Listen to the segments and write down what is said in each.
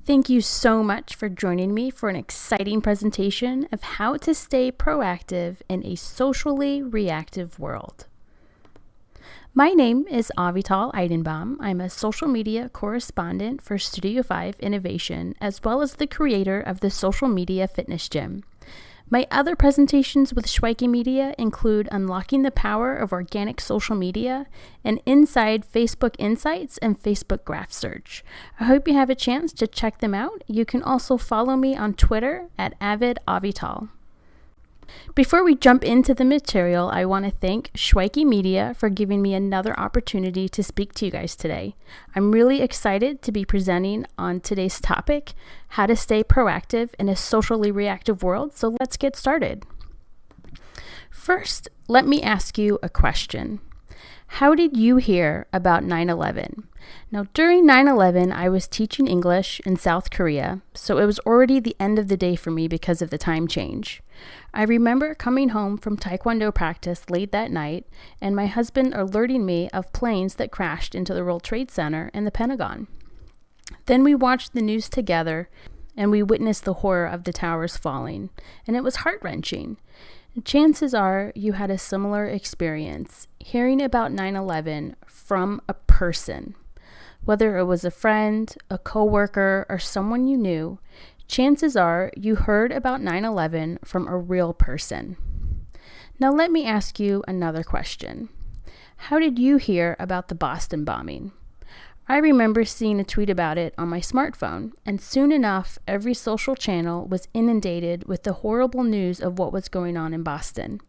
Thank you so much for joining me for an exciting presentation of how to stay proactive in a socially reactive world. My name is Avital Eidenbaum. I'm a social media correspondent for Studio 5 Innovation, as well as the creator of the Social Media Fitness Gym. My other presentations with Schweike Media include Unlocking the Power of Organic Social Media and Inside Facebook Insights and Facebook Graph Search. I hope you have a chance to check them out. You can also follow me on Twitter at AvidAvital. Before we jump into the material, I want to thank Schweike Media for giving me another opportunity to speak to you guys today. I'm really excited to be presenting on today's topic, how to stay proactive in a socially reactive world. So let's get started. First, let me ask you a question. How did you hear about 9/11? Now, during 9/11, I was teaching English in South Korea, so it was already the end of the day for me because of the time change. I remember coming home from Taekwondo practice late that night, and my husband alerting me of planes that crashed into the World Trade Center and the Pentagon. Then we watched the news together, and we witnessed the horror of the towers falling, and it was heart-wrenching. Chances are you had a similar experience, hearing about 9/11 from a person. Whether it was a friend, a coworker, or someone you knew, chances are you heard about 9/11 from a real person. Now let me ask you another question. How did you hear about the Boston bombing? I remember seeing a tweet about it on my smartphone, and soon enough, every social channel was inundated with the horrible news of what was going on in Boston.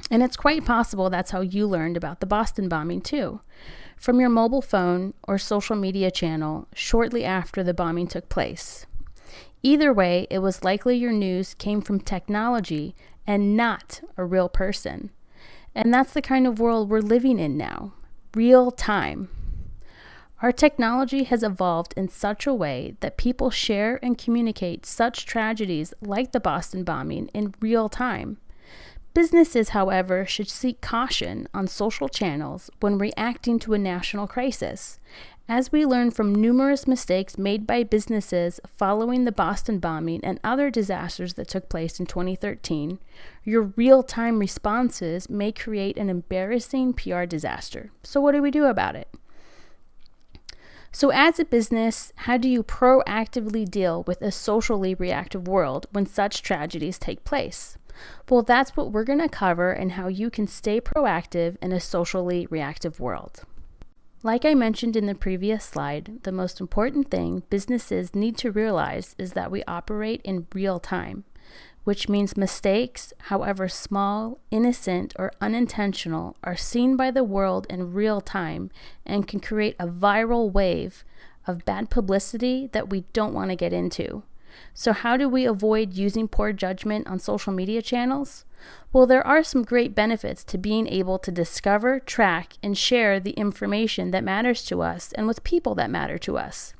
And it's quite possible that's how you learned about the Boston bombing too, from your mobile phone or social media channel shortly after the bombing took place. Either way, it was likely your news came from technology and not a real person. And that's the kind of world we're living in now, real time. Our technology has evolved in such a way that people share and communicate such tragedies like the Boston bombing in real time. Businesses, however, should seek caution on social channels when reacting to a national crisis. As we learn from numerous mistakes made by businesses following the Boston bombing and other disasters that took place in 2013, your real-time responses may create an embarrassing PR disaster. So what do we do about it? So as a business, how do you proactively deal with a socially reactive world when such tragedies take place? Well, that's what we're going to cover and how you can stay proactive in a socially reactive world. Like I mentioned in the previous slide, the most important thing businesses need to realize is that we operate in real time, which means mistakes, however small, innocent, or unintentional, are seen by the world in real time and can create a viral wave of bad publicity that we don't want to get into. So how do we avoid using poor judgment on social media channels? Well, there are some great benefits to being able to discover, track, and share the information that matters to us and with people that matter to us.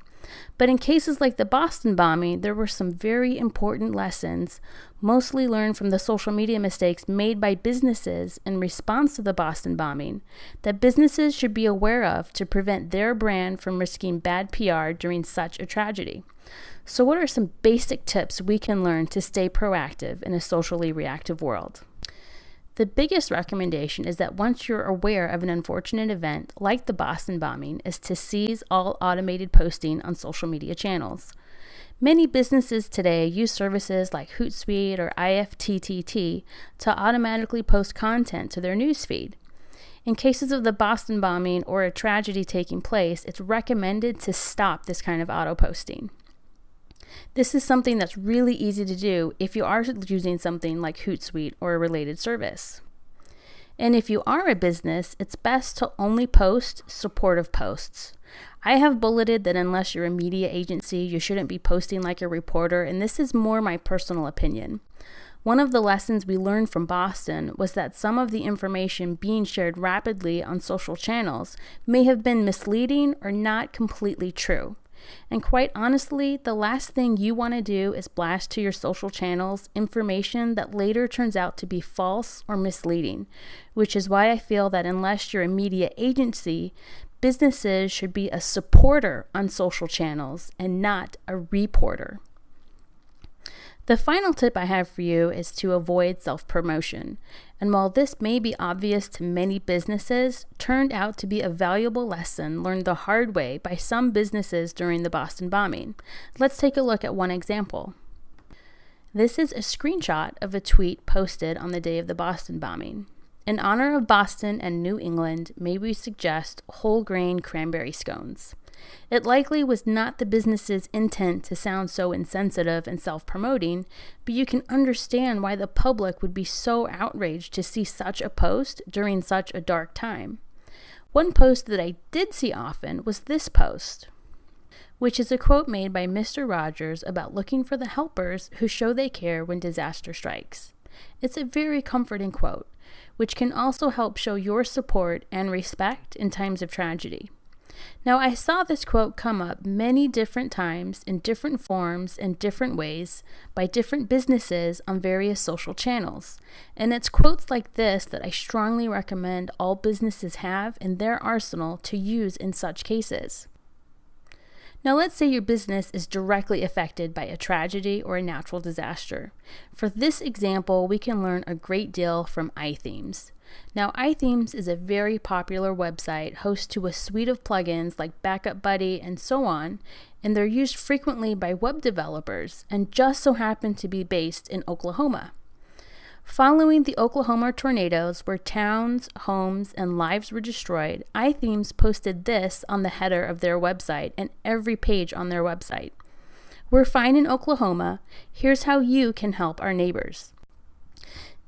But in cases like the Boston bombing, there were some very important lessons, mostly learned from the social media mistakes made by businesses in response to the Boston bombing, that businesses should be aware of to prevent their brand from risking bad PR during such a tragedy. So what are some basic tips we can learn to stay proactive in a socially reactive world? The biggest recommendation is that once you're aware of an unfortunate event like the Boston bombing is to cease all automated posting on social media channels. Many businesses today use services like Hootsuite or IFTTT to automatically post content to their newsfeed. In cases of the Boston bombing or a tragedy taking place, it's recommended to stop this kind of auto posting. This is something that's really easy to do if you are using something like Hootsuite or a related service. And if you are a business, it's best to only post supportive posts. I have bulleted that unless you're a media agency, you shouldn't be posting like a reporter, and this is more my personal opinion. One of the lessons we learned from Boston was that some of the information being shared rapidly on social channels may have been misleading or not completely true. And quite honestly, the last thing you want to do is blast to your social channels information that later turns out to be false or misleading, which is why I feel that unless you're a media agency, Businesses should be a supporter on social channels and not a reporter. The final tip I have for you is to avoid self-promotion. And while this may be obvious to many businesses, turned out to be a valuable lesson learned the hard way by some businesses during the Boston bombing. Let's take a look at one example. This is a screenshot of a tweet posted on the day of the Boston bombing. In honor of Boston and New England, may we suggest whole grain cranberry scones. It likely was not the business's intent to sound so insensitive and self-promoting, but you can understand why the public would be so outraged to see such a post during such a dark time. One post that I did see often was this post, which is a quote made by Mr. Rogers about looking for the helpers who show they care when disaster strikes. It's a very comforting quote, which can also help show your support and respect in times of tragedy. Now, I saw this quote come up many different times in different forms and different ways by different businesses on various social channels. And it's quotes like this that I strongly recommend all businesses have in their arsenal to use in such cases. Now, let's say your business is directly affected by a tragedy or a natural disaster. For this example, we can learn a great deal from IThemes. Now, IThemes is a very popular website host to a suite of plugins like Backup Buddy and so on, and they're used frequently by web developers and just so happen to be based in Oklahoma. Following the Oklahoma tornadoes where towns, homes, and lives were destroyed, IThemes posted this on the header of their website and every page on their website. We're fine in Oklahoma. Here's how you can help our neighbors.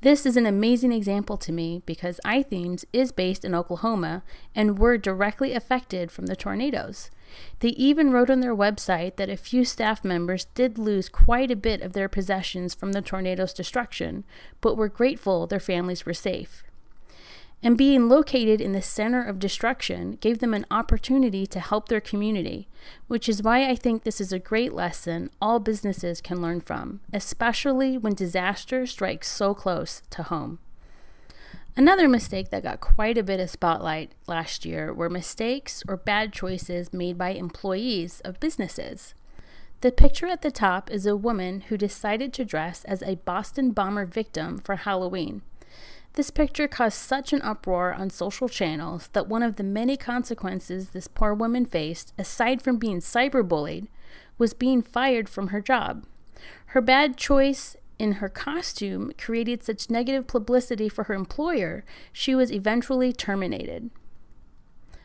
This is an amazing example to me because IThemes is based in Oklahoma and were directly affected from the tornadoes. They even wrote on their website that a few staff members did lose quite a bit of their possessions from the tornado's destruction, but were grateful their families were safe. And being located in the center of destruction gave them an opportunity to help their community, which is why I think this is a great lesson all businesses can learn from, especially when disaster strikes so close to home. Another mistake that got quite a bit of spotlight last year were mistakes or bad choices made by employees of businesses. The picture at the top is a woman who decided to dress as a Boston bomber victim for Halloween. This picture caused such an uproar on social channels that one of the many consequences this poor woman faced, aside from being cyberbullied, was being fired from her job. Her bad choice in her costume created such negative publicity for her employer, she was eventually terminated.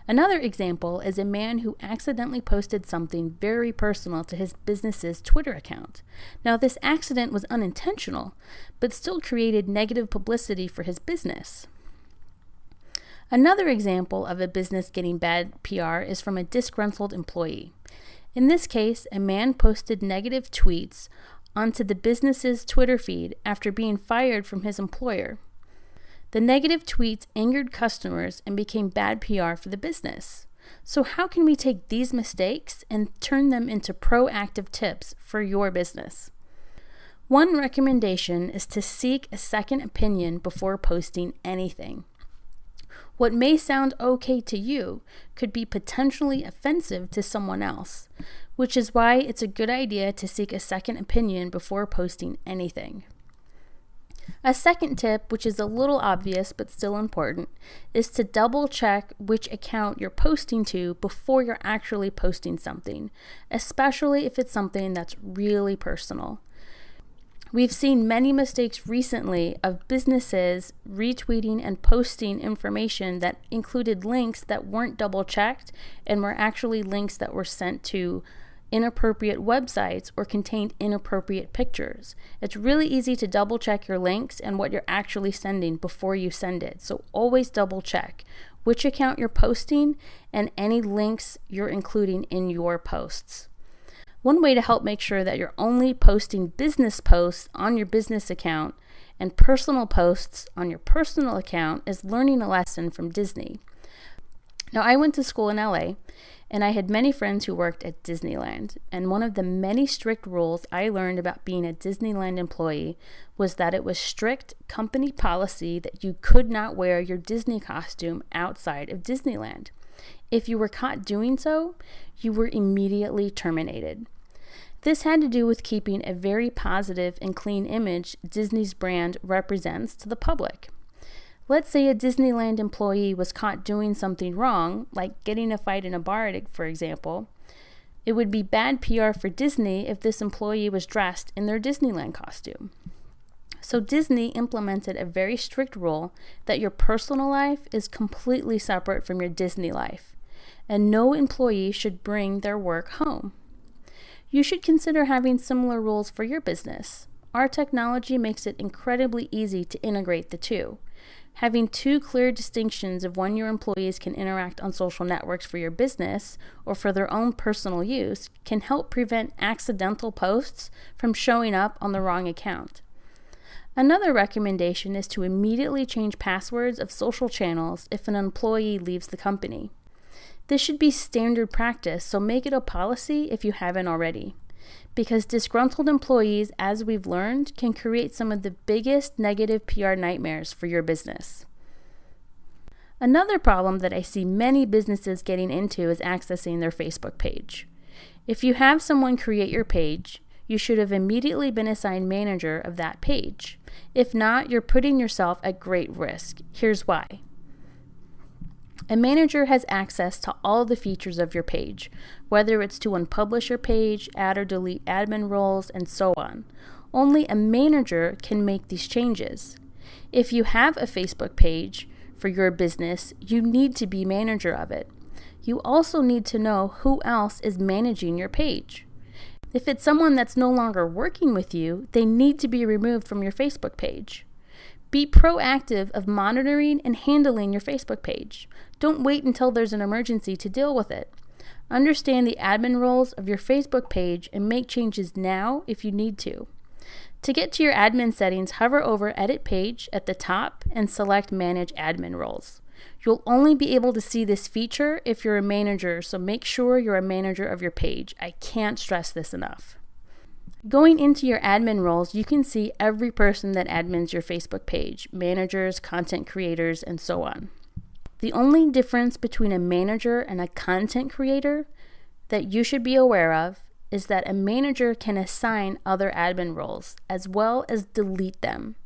Another example is a man who accidentally posted something very personal to his business's Twitter account. Now, this accident was unintentional, but still created negative publicity for his business. Another example of a business getting bad PR is from a disgruntled employee. In this case, a man posted negative tweets onto the business's Twitter feed after being fired from his employer. The negative tweets angered customers and became bad PR for the business. So how can we take these mistakes and turn them into proactive tips for your business? One recommendation is to seek a second opinion before posting anything. What may sound okay to you could be potentially offensive to someone else, which is why it's a good idea to seek a second opinion before posting anything. A second tip, which is a little obvious but still important, is to double check which account you're posting to before you're actually posting something, especially if it's something that's really personal. We've seen many mistakes recently of businesses retweeting and posting information that included links that weren't double checked and were actually links that were sent to inappropriate websites or contained inappropriate pictures. It's really easy to double check your links and what you're actually sending before you send it. So always double check which account you're posting and any links you're including in your posts. One way to help make sure that you're only posting business posts on your business account and personal posts on your personal account is learning a lesson from Disney. Now, I went to school in LA, and I had many friends who worked at Disneyland, and one of the many strict rules I learned about being a Disneyland employee was that it was strict company policy that you could not wear your Disney costume outside of Disneyland. If you were caught doing so, you were immediately terminated. This had to do with keeping a very positive and clean image Disney's brand represents to the public. Let's say a Disneyland employee was caught doing something wrong, like getting in a fight in a bar, for example. It would be bad PR for Disney if this employee was dressed in their Disneyland costume. So Disney implemented a very strict rule that your personal life is completely separate from your Disney life, and no employee should bring their work home. You should consider having similar rules for your business. Our technology makes it incredibly easy to integrate the two. Having two clear distinctions of when your employees can interact on social networks for your business or for their own personal use can help prevent accidental posts from showing up on the wrong account. Another recommendation is to immediately change passwords of social channels if an employee leaves the company. This should be standard practice, so make it a policy if you haven't already. Because disgruntled employees, as we've learned, can create some of the biggest negative PR nightmares for your business. Another problem that I see many businesses getting into is accessing their Facebook page. If you have someone create your page, you should have immediately been assigned manager of that page. If not, you're putting yourself at great risk. Here's why. A manager has access to all the features of your page, whether it's to unpublish your page, add or delete admin roles, and so on. Only a manager can make these changes. If you have a Facebook page for your business, you need to be manager of it. You also need to know who else is managing your page. If it's someone that's no longer working with you, they need to be removed from your Facebook page. Be proactive of monitoring and handling your Facebook page. Don't wait until there's an emergency to deal with it. Understand the admin roles of your Facebook page and make changes now if you need to. To get to your admin settings, hover over Edit Page at the top and select Manage Admin Roles. You'll only be able to see this feature if you're a manager, so make sure you're a manager of your page. I can't stress this enough. Going into your admin roles, you can see every person that admins your Facebook page, managers, content creators, and so on. The only difference between a manager and a content creator that you should be aware of is that a manager can assign other admin roles as well as delete them.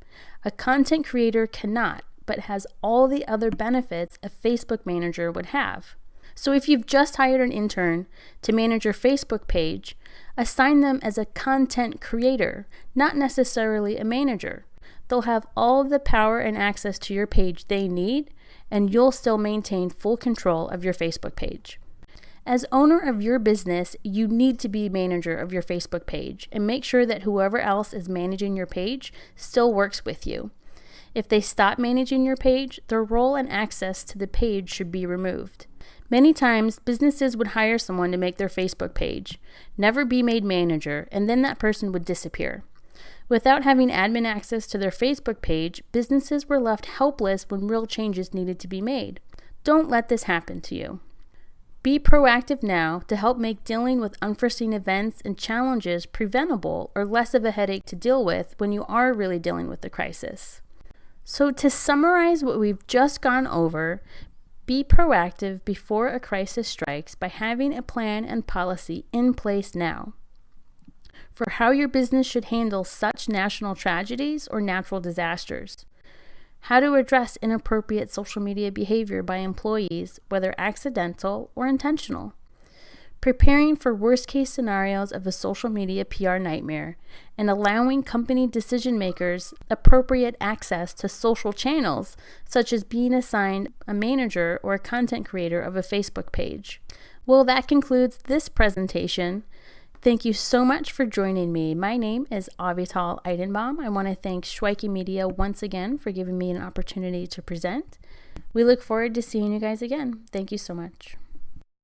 A content creator cannot, but has all the other benefits a Facebook manager would have. So if you've just hired an intern to manage your Facebook page, assign them as a content creator, not necessarily a manager. They'll have all the power and access to your page they need, and you'll still maintain full control of your Facebook page. As owner of your business, you need to be manager of your Facebook page and make sure that whoever else is managing your page still works with you. If they stop managing your page, their role and access to the page should be removed. Many times, businesses would hire someone to make their Facebook page, never be made manager, and then that person would disappear. Without having admin access to their Facebook page, businesses were left helpless when real changes needed to be made. Don't let this happen to you. Be proactive now to help make dealing with unforeseen events and challenges preventable or less of a headache to deal with when you are really dealing with the crisis. So to summarize what we've just gone over, be proactive before a crisis strikes by having a plan and policy in place now for how your business should handle such national tragedies or natural disasters, how to address inappropriate social media behavior by employees, whether accidental or intentional, preparing for worst-case scenarios of a social media PR nightmare, and allowing company decision makers appropriate access to social channels, such as being assigned a manager or a content creator of a Facebook page. Well, that concludes this presentation. Thank you so much for joining me. My name is Avital Eidenbaum. I want to thank Schweike Media once again for giving me an opportunity to present. We look forward to seeing you guys again. Thank you so much.